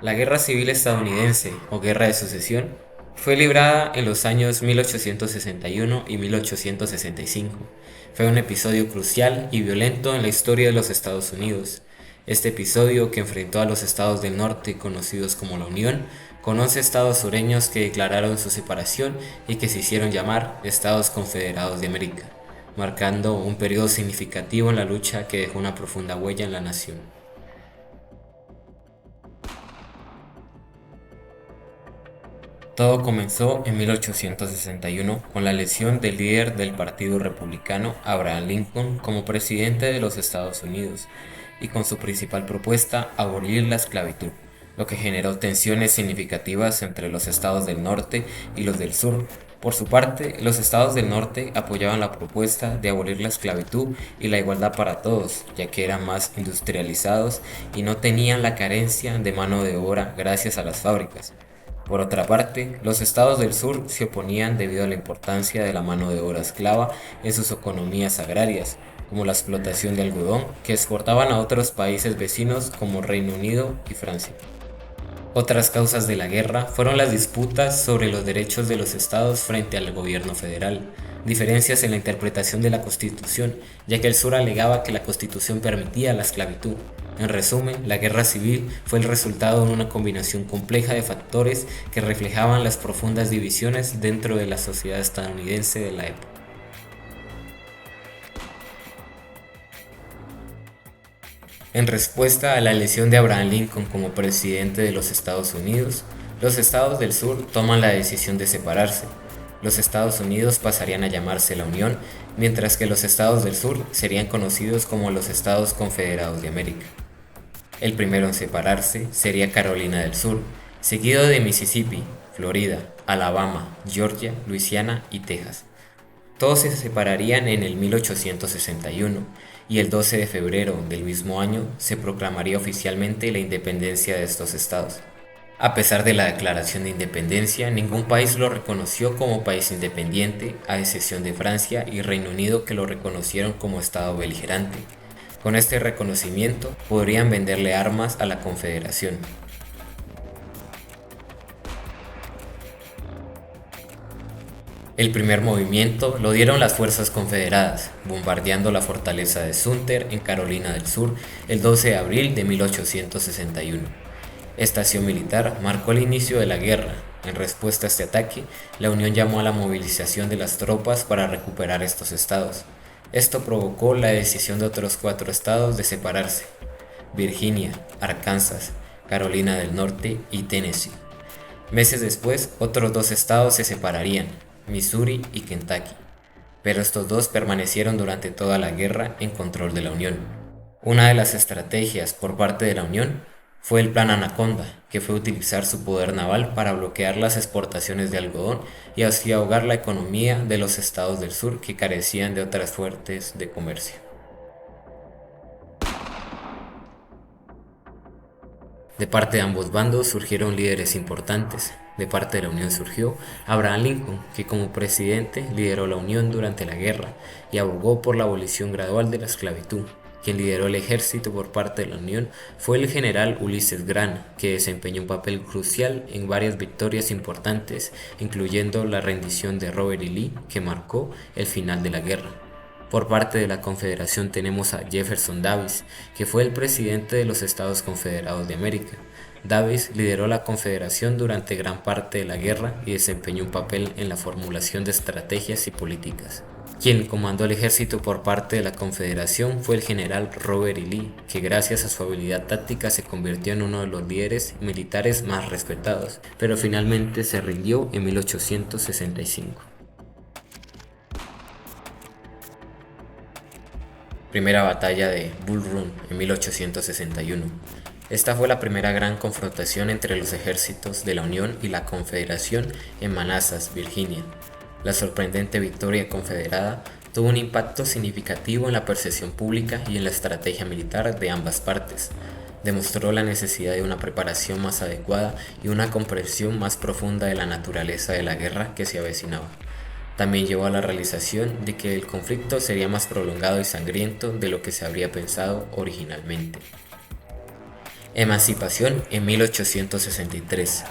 La Guerra Civil Estadounidense o Guerra de Sucesión fue librada en los años 1861 y 1865. Fue un episodio crucial y violento en la historia de los Estados Unidos. Este episodio, que enfrentó a los estados del norte conocidos como la Unión, con 11 estados sureños que declararon su separación y que se hicieron llamar Estados Confederados de América, marcando un periodo significativo en la lucha que dejó una profunda huella en la nación. Todo comenzó en 1861 con la elección del líder del Partido Republicano, Abraham Lincoln, como presidente de los Estados Unidos, y con su principal propuesta, abolir la esclavitud, lo que generó tensiones significativas entre los estados del norte y los del sur. Por su parte, los estados del norte apoyaban la propuesta de abolir la esclavitud y la igualdad para todos, ya que eran más industrializados y no tenían la carencia de mano de obra gracias a las fábricas. Por otra parte, los estados del sur se oponían debido a la importancia de la mano de obra esclava en sus economías agrarias, como la explotación de algodón que exportaban a otros países vecinos como Reino Unido y Francia. Otras causas de la guerra fueron las disputas sobre los derechos de los estados frente al gobierno federal, diferencias en la interpretación de la Constitución, ya que el sur alegaba que la Constitución permitía la esclavitud. En resumen, la guerra civil fue el resultado de una combinación compleja de factores que reflejaban las profundas divisiones dentro de la sociedad estadounidense de la época. En respuesta a la elección de Abraham Lincoln como presidente de los Estados Unidos, los estados del sur toman la decisión de separarse. Los Estados Unidos pasarían a llamarse la Unión, mientras que los estados del sur serían conocidos como los Estados Confederados de América. El primero en separarse sería Carolina del Sur, seguido de Mississippi, Florida, Alabama, Georgia, Luisiana y Texas. Todos se separarían en el 1861 y el 12 de febrero del mismo año se proclamaría oficialmente la independencia de estos estados. A pesar de la declaración de independencia, ningún país lo reconoció como país independiente, a excepción de Francia y Reino Unido, que lo reconocieron como estado beligerante. Con este reconocimiento podrían venderle armas a la Confederación. El primer movimiento lo dieron las fuerzas confederadas, bombardeando la fortaleza de Sumter en Carolina del Sur el 12 de abril de 1861. Esta acción militar marcó el inicio de la guerra. En respuesta a este ataque, la Unión llamó a la movilización de las tropas para recuperar estos estados. Esto provocó la decisión de otros 4 estados de separarse: Virginia, Arkansas, Carolina del Norte y Tennessee. Meses después, otros 2 estados se separarían: Missouri y Kentucky, pero estos dos permanecieron durante toda la guerra en control de la Unión. Una de las estrategias por parte de la Unión fue el Plan Anaconda, que fue utilizar su poder naval para bloquear las exportaciones de algodón y así ahogar la economía de los estados del sur que carecían de otras fuentes de comercio. De parte de ambos bandos surgieron líderes importantes. De parte de la Unión surgió Abraham Lincoln, que como presidente lideró la Unión durante la guerra y abogó por la abolición gradual de la esclavitud. Quien lideró el ejército por parte de la Unión fue el general Ulysses Grant, que desempeñó un papel crucial en varias victorias importantes, incluyendo la rendición de Robert E. Lee, que marcó el final de la guerra. Por parte de la Confederación tenemos a Jefferson Davis, que fue el presidente de los Estados Confederados de América. Davis lideró la Confederación durante gran parte de la guerra y desempeñó un papel en la formulación de estrategias y políticas. Quien comandó el ejército por parte de la Confederación fue el general Robert E. Lee, que gracias a su habilidad táctica se convirtió en uno de los líderes militares más respetados, pero finalmente se rindió en 1865. Primera batalla de Bull Run en 1861. Esta fue la primera gran confrontación entre los ejércitos de la Unión y la Confederación en Manassas, Virginia. La sorprendente victoria confederada tuvo un impacto significativo en la percepción pública y en la estrategia militar de ambas partes. Demostró la necesidad de una preparación más adecuada y una comprensión más profunda de la naturaleza de la guerra que se avecinaba. También llevó a la realización de que el conflicto sería más prolongado y sangriento de lo que se habría pensado originalmente. Emancipación en 1863.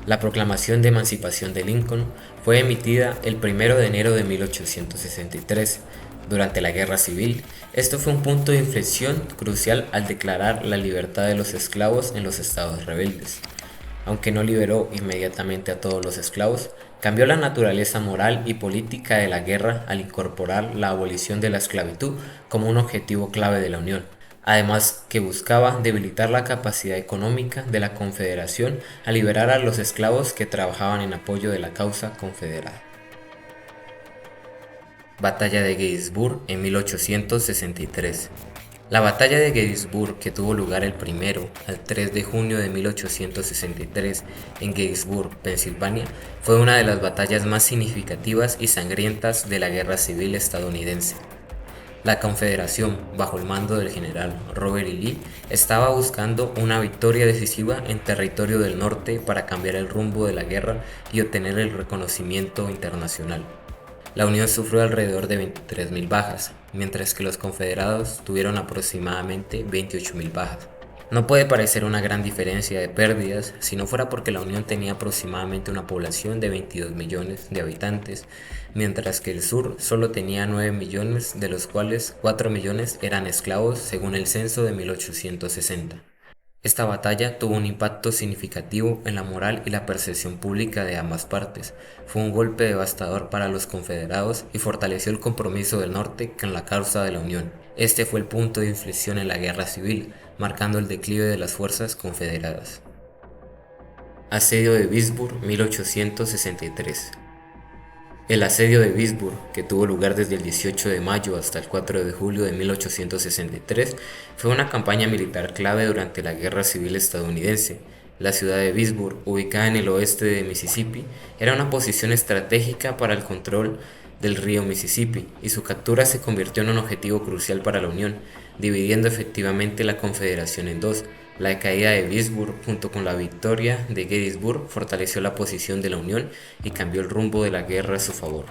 La Proclamación de Emancipación de Lincoln fue emitida el 1 de enero de 1863. Durante la Guerra Civil, esto fue un punto de inflexión crucial al declarar la libertad de los esclavos en los estados rebeldes. Aunque no liberó inmediatamente a todos los esclavos, cambió la naturaleza moral y política de la guerra al incorporar la abolición de la esclavitud como un objetivo clave de la Unión, además que buscaba debilitar la capacidad económica de la Confederación al liberar a los esclavos que trabajaban en apoyo de la causa confederada. Batalla de Gettysburg en 1863. La batalla de Gettysburg, que tuvo lugar el 1 al 3 de junio de 1863 en Gettysburg, Pensilvania, fue una de las batallas más significativas y sangrientas de la Guerra Civil estadounidense. La Confederación, bajo el mando del general Robert E. Lee, estaba buscando una victoria decisiva en territorio del norte para cambiar el rumbo de la guerra y obtener el reconocimiento internacional. La Unión sufrió alrededor de 23.000 bajas, mientras que los confederados tuvieron aproximadamente 28.000 bajas. No puede parecer una gran diferencia de pérdidas si no fuera porque la Unión tenía aproximadamente una población de 22 millones de habitantes, mientras que el sur solo tenía 9 millones, de los cuales 4 millones eran esclavos según el censo de 1860. Esta batalla tuvo un impacto significativo en la moral y la percepción pública de ambas partes. Fue un golpe devastador para los confederados y fortaleció el compromiso del norte con la causa de la Unión. Este fue el punto de inflexión en la guerra civil, marcando el declive de las fuerzas confederadas. Asedio de Vicksburg, 1863. El asedio de Vicksburg, que tuvo lugar desde el 18 de mayo hasta el 4 de julio de 1863, fue una campaña militar clave durante la Guerra Civil estadounidense. La ciudad de Vicksburg, ubicada en el oeste de Mississippi, era una posición estratégica para el control del río Mississippi, y su captura se convirtió en un objetivo crucial para la Unión, dividiendo efectivamente la Confederación en dos. La caída de Vicksburg junto con la victoria de Gettysburg fortaleció la posición de la Unión y cambió el rumbo de la guerra a su favor.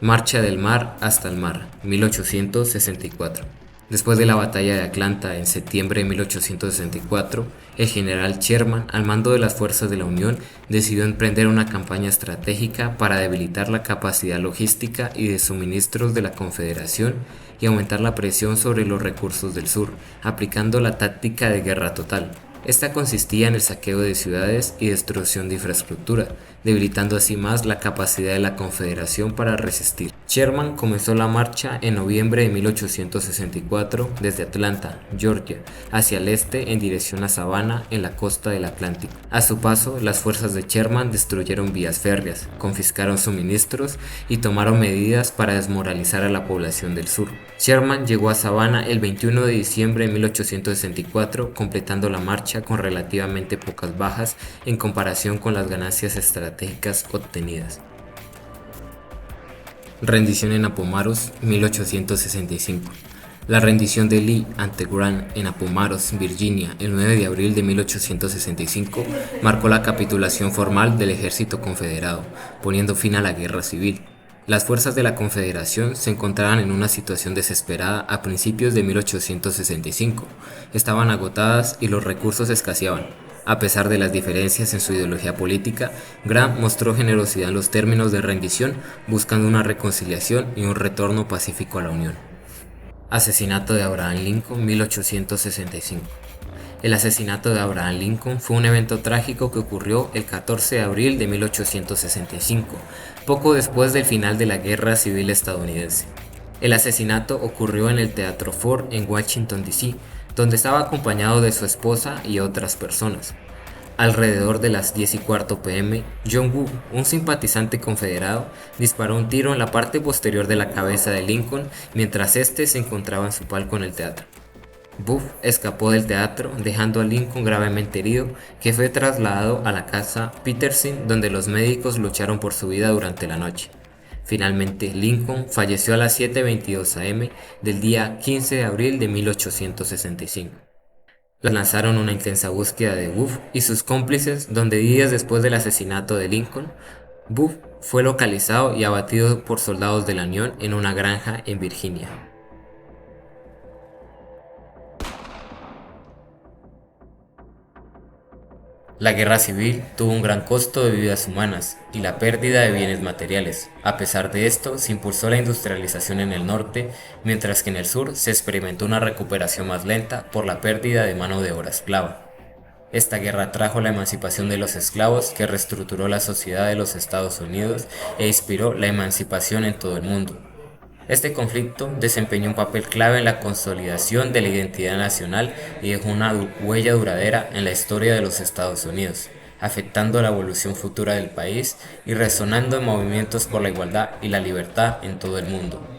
Marcha del mar hasta el mar, 1864. Después de la batalla de Atlanta en septiembre de 1864, el general Sherman, al mando de las fuerzas de la Unión, decidió emprender una campaña estratégica para debilitar la capacidad logística y de suministros de la Confederación y aumentar la presión sobre los recursos del sur, aplicando la táctica de guerra total. Esta consistía en el saqueo de ciudades y destrucción de infraestructura, debilitando así más la capacidad de la Confederación para resistir. Sherman comenzó la marcha en noviembre de 1864 desde Atlanta, Georgia, hacia el este en dirección a Savannah en la costa del Atlántico. A su paso, las fuerzas de Sherman destruyeron vías férreas, confiscaron suministros y tomaron medidas para desmoralizar a la población del sur. Sherman llegó a Savannah el 21 de diciembre de 1864, completando la marcha con relativamente pocas bajas en comparación con las ganancias estratégicas obtenidas. Rendición en Appomattox, 1865. La rendición de Lee ante Grant en Appomattox, Virginia, el 9 de abril de 1865, marcó la capitulación formal del ejército confederado, poniendo fin a la guerra civil. Las fuerzas de la Confederación se encontraban en una situación desesperada a principios de 1865. Estaban agotadas y los recursos escaseaban. A pesar de las diferencias en su ideología política, Grant mostró generosidad en los términos de rendición, buscando una reconciliación y un retorno pacífico a la Unión. Asesinato de Abraham Lincoln, 1865. El asesinato de Abraham Lincoln fue un evento trágico que ocurrió el 14 de abril de 1865, poco después del final de la Guerra Civil estadounidense. El asesinato ocurrió en el Teatro Ford en Washington, D.C., donde estaba acompañado de su esposa y otras personas. Alrededor de las 10:15 p.m., John Woo, un simpatizante confederado, disparó un tiro en la parte posterior de la cabeza de Lincoln mientras éste se encontraba en su palco en el teatro. Booth escapó del teatro, dejando a Lincoln gravemente herido, que fue trasladado a la casa Peterson, donde los médicos lucharon por su vida durante la noche. Finalmente, Lincoln falleció a las 7:22 am del día 15 de abril de 1865. Lanzaron una intensa búsqueda de Booth y sus cómplices, donde días después del asesinato de Lincoln, Booth fue localizado y abatido por soldados de la Unión en una granja en Virginia. La guerra civil tuvo un gran costo de vidas humanas y la pérdida de bienes materiales. A pesar de esto, se impulsó la industrialización en el norte, mientras que en el sur se experimentó una recuperación más lenta por la pérdida de mano de obra esclava. Esta guerra trajo la emancipación de los esclavos, que reestructuró la sociedad de los Estados Unidos e inspiró la emancipación en todo el mundo. Este conflicto desempeñó un papel clave en la consolidación de la identidad nacional y dejó una huella duradera en la historia de los Estados Unidos, afectando la evolución futura del país y resonando en movimientos por la igualdad y la libertad en todo el mundo.